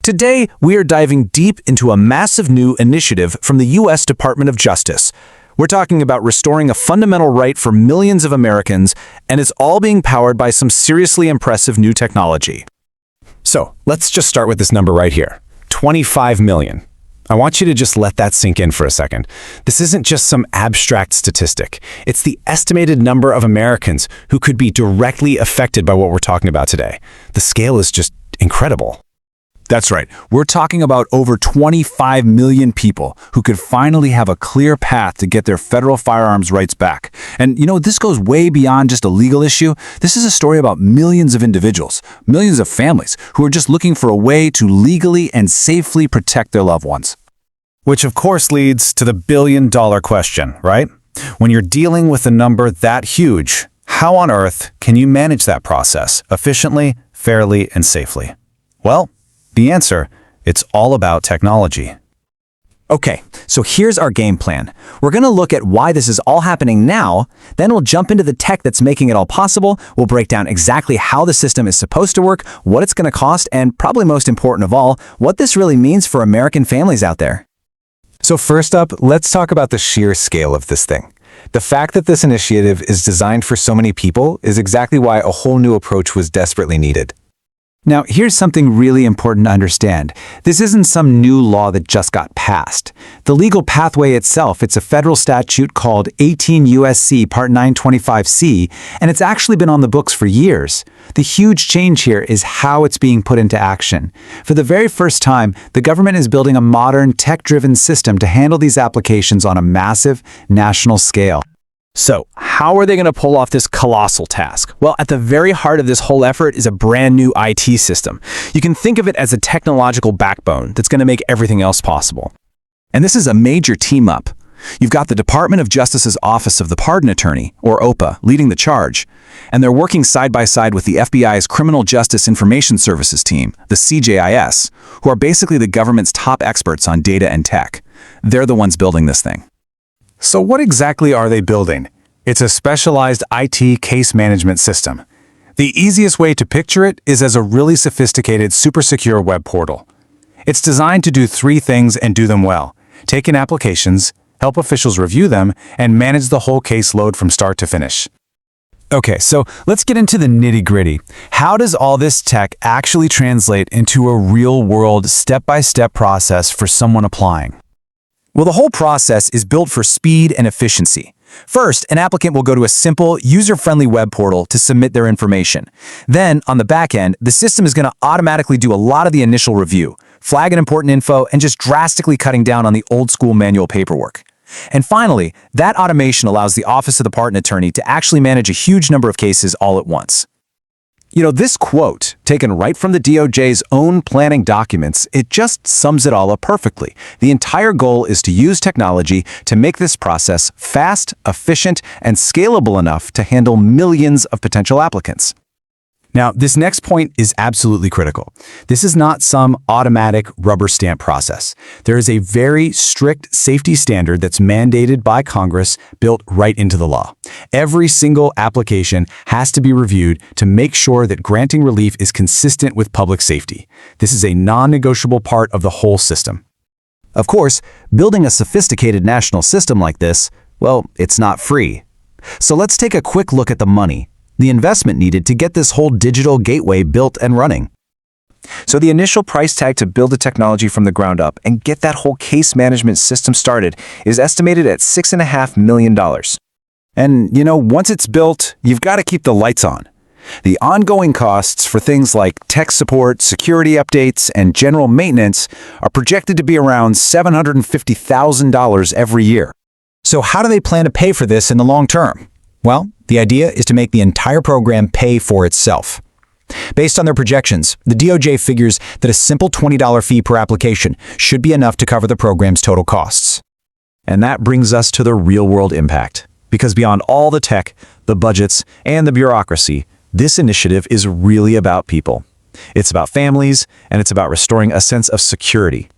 Today, we are diving deep into a massive new initiative from the U.S. Department of Justice. We're talking about restoring a fundamental right for millions of Americans, and it's all being powered by some seriously impressive new technology. So, let's just start with this number right here, 25 million. I want you to just let that sink in for a second. This isn't just some abstract statistic. It's the estimated number of Americans who could be directly affected by what we're talking about today. The scale is just incredible. That's right. We're talking about over 25 million people who could finally have a clear path to get their federal firearms rights back. And this goes way beyond just a legal issue. This is a story about millions of individuals, millions of families who are just looking for a way to legally and safely protect their loved ones. Which of course leads to the billion-dollar question, right? When you're dealing with a number that huge, how on earth can you manage that process efficiently, fairly, and safely? Well, the answer, it's all about technology. Okay, so here's our game plan. We're going to look at why this is all happening now, then we'll jump into the tech that's making it all possible, we'll break down exactly how the system is supposed to work, what it's going to cost, and probably most important of all, what this really means for American families out there. So first up, let's talk about the sheer scale of this thing. The fact that this initiative is designed for so many people is exactly why a whole new approach was desperately needed. Now, here's something really important to understand. This isn't some new law that just got passed. The legal pathway itself, it's a federal statute called 18 U.S.C. Part 925C, and it's actually been on the books for years. The huge change here is how it's being put into action. For the very first time, the government is building a modern, tech-driven system to handle these applications on a massive, national scale. So, how are they going to pull off this colossal task? Well, at the very heart of this whole effort is a brand new IT system. You can think of it as a technological backbone that's going to make everything else possible. And this is a major team-up. You've got the Department of Justice's Office of the Pardon Attorney, or OPA, leading the charge. And they're working side by side with the FBI's Criminal Justice Information Services team, the CJIS, who are basically the government's top experts on data and tech. They're the ones building this thing. So what exactly are they building? It's a specialized IT case management system. The easiest way to picture it is as a really sophisticated, super secure web portal. It's designed to do three things and do them well: take in applications, help officials review them, and manage the whole case load from start to finish. Okay, so let's get into the nitty-gritty. How does all this tech actually translate into a real-world, step-by-step process for someone applying? Well, the whole process is built for speed and efficiency. First, an applicant will go to a simple, user-friendly web portal to submit their information. Then, on the back end, the system is going to automatically do a lot of the initial review, flagging important info, and just drastically cutting down on the old-school manual paperwork. And finally, that automation allows the Office of the Pardon Attorney to actually manage a huge number of cases all at once. This quote, taken right from the DOJ's own planning documents, it just sums it all up perfectly. The entire goal is to use technology to make this process fast, efficient, and scalable enough to handle millions of potential applicants. Now, this next point is absolutely critical. This is not some automatic rubber stamp process. There is a very strict safety standard that's mandated by Congress, built right into the law. Every single application has to be reviewed to make sure that granting relief is consistent with public safety. This is a non-negotiable part of the whole system. Of course, building a sophisticated national system like this, well, it's not free. So let's take a quick look at the money, the investment needed to get this whole digital gateway built and running. So the initial price tag to build the technology from the ground up and get that whole case management system started is estimated at $6.5 million. And, once it's built, you've got to keep the lights on. The ongoing costs for things like tech support, security updates, and general maintenance are projected to be around $750,000 every year. So how do they plan to pay for this in the long term? Well, the idea is to make the entire program pay for itself. Based on their projections, the DOJ figures that a simple $20 fee per application should be enough to cover the program's total costs. And that brings us to the real-world impact. Because beyond all the tech, the budgets, and the bureaucracy, this initiative is really about people. It's about families, and it's about restoring a sense of security.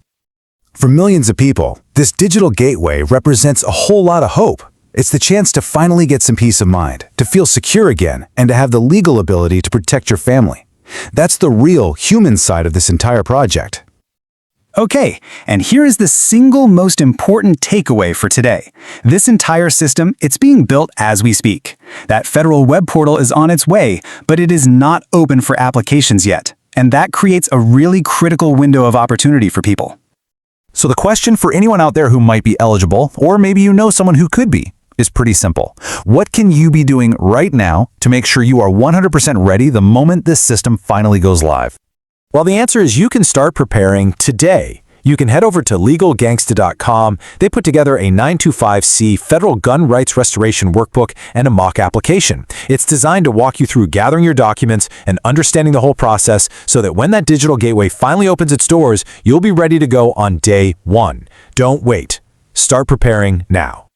For millions of people, this digital gateway represents a whole lot of hope. It's the chance to finally get some peace of mind, to feel secure again, and to have the legal ability to protect your family. That's the real human side of this entire project. Okay, and here is the single most important takeaway for today. This entire system, it's being built as we speak. That federal web portal is on its way, but it is not open for applications yet. And that creates a really critical window of opportunity for people. So the question for anyone out there who might be eligible, or maybe you know someone who could be, is pretty simple. What can you be doing right now to make sure you are 100% ready the moment this system finally goes live? Well, the answer is you can start preparing today. You can head over to LegalGangsta.com. They put together a 925C federal gun rights restoration workbook and a mock application. It's designed to walk you through gathering your documents and understanding the whole process so that when that digital gateway finally opens its doors, you'll be ready to go on day one. Don't wait. Start preparing now.